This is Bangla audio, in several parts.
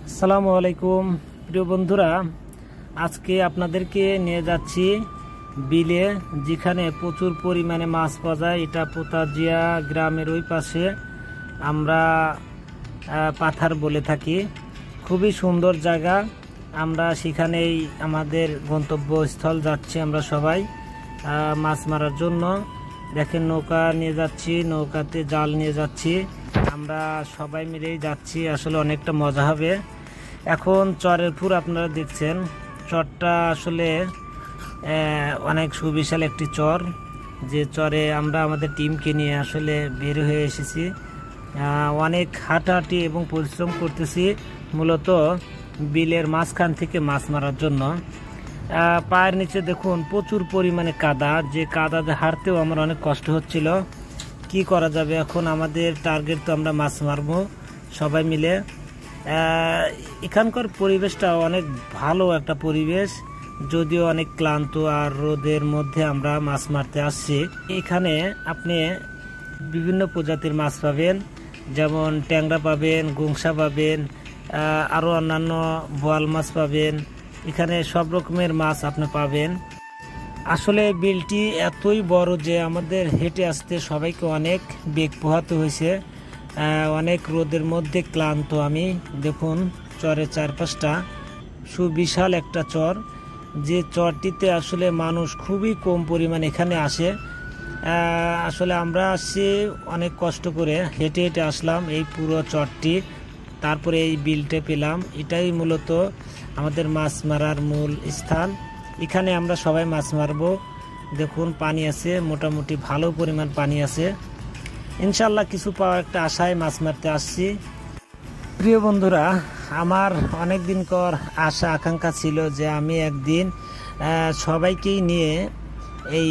আসসালামু আলাইকুম প্রিয় বন্ধুরা, আজকে আপনাদেরকে নিয়ে যাচ্ছি বিলে, যেখানে প্রচুর পরিমাণে মাছ পাওয়া যায়। এটা পোতাজিয়া গ্রামের ওই পাশে আমরা পাথার বলে থাকি। খুবই সুন্দর জায়গা। আমরা সেখানেই আমাদের গন্তব্যস্থল যাচ্ছি। আমরা সবাই মাছ মারার জন্য। দেখেন, নৌকা নিয়ে যাচ্ছি, নৌকাতে জাল নিয়ে যাচ্ছি। আমরা সবাই মিলেই যাচ্ছি, আসলে অনেকটা মজা হবে। এখন চরের পুর আপনারা দেখছেন, চরটা আসলে অনেক সুবিশাল একটি চর, যে চরে আমরা আমাদের টিমকে নিয়ে আসলে বের হয়ে এসেছি। অনেক হাঁটাহাঁটি এবং পরিশ্রম করতেছি, মূলত বিলের মাঝখান থেকে মাছ মারার জন্য। পায়ের নিচে দেখুন প্রচুর পরিমাণে কাদা, যে কাদাতে হাঁটতেও আমার অনেক কষ্ট হচ্ছিল। কি করা যাবে, এখন আমাদের টার্গেট তো আমরা মাছ মারবো সবাই মিলে। এখানকার পরিবেশটা অনেক ভালো একটা পরিবেশ, যদিও অনেক ক্লান্ত আর রোদের মধ্যে আমরা মাছ মারতে আসছি। এখানে আপনি বিভিন্ন প্রজাতির মাছ পাবেন, যেমন ট্যাংরা পাবেন, গুংসা পাবেন, আরও অন্যান্য বোয়াল মাছ পাবেন। এখানে সব রকমের মাছ আপনি পাবেন। আসলে বিলটি এতই বড় যে আমাদের হেঁটে আসতে সবাইকে অনেক বেগ পোহাতে হয়েছে। অনেক রোদের মধ্যে ক্লান্ত আমি। দেখুন, চরের চারপাশটা সুবিশাল একটা চর, যে চরটিতে আসলে মানুষ খুবই কম পরিমাণ এখানে আসে। আসলে আমরা আসছি অনেক কষ্ট করে, হেঁটে হেঁটে আসলাম এই পুরো চরটি, তারপরে এই বিলটা পেলাম। এটাই মূলত আমাদের মাছ মারার মূল স্থান। এখানে আমরা সবাই মাছ মারবো। দেখুন, পানি আছে, মোটামুটি ভালো পরিমাণ পানি আছে। ইনশাল্লাহ কিছু পাওয়ার একটা আশায় মাছ মারতে আসছি। প্রিয় বন্ধুরা, আমার অনেক দিন পর আশা আকাঙ্ক্ষা ছিল যে আমি একদিন সবাইকেই নিয়ে এই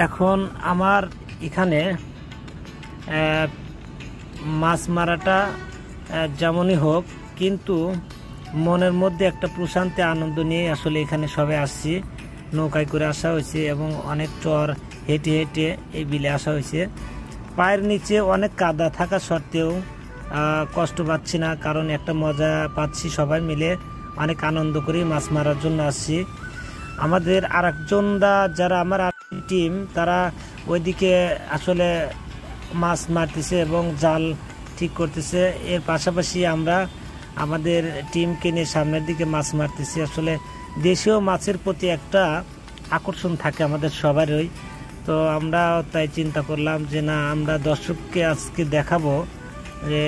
এখন আমার এখানে মাছ মারাটা যেমনই হোক, কিন্তু মনের মধ্যে একটা প্রশান্তি আনন্দ নিয়ে আসলে এখানে সবাই আসছি। নৌকায় করে আসা হয়েছে এবং অনেক চর হেঁটে হেঁটে এই বিলে আসা হয়েছে। পায়ের নিচে অনেক কাদা থাকা সত্ত্বেও কষ্ট পাচ্ছি না, কারণ একটা মজা পাচ্ছি। সবাই মিলে অনেক আনন্দ করে মাছ মারার জন্য আসছি। আমাদের আরেকজনরা, যারা আমার টিম, তারা ওইদিকে আসলে মাছ মারতেছে এবং জাল ঠিক করতেছে। এর পাশাপাশি আমরা আমাদের টিমকে নিয়ে সামনের দিকে মাছ মারতেছি। আসলে দেশীয় মাছের প্রতি একটা আকর্ষণ থাকে আমাদের সবারই। তো আমরা তাই চিন্তা করলাম যে না, আমরা দর্শককে আজকে দেখাবো যে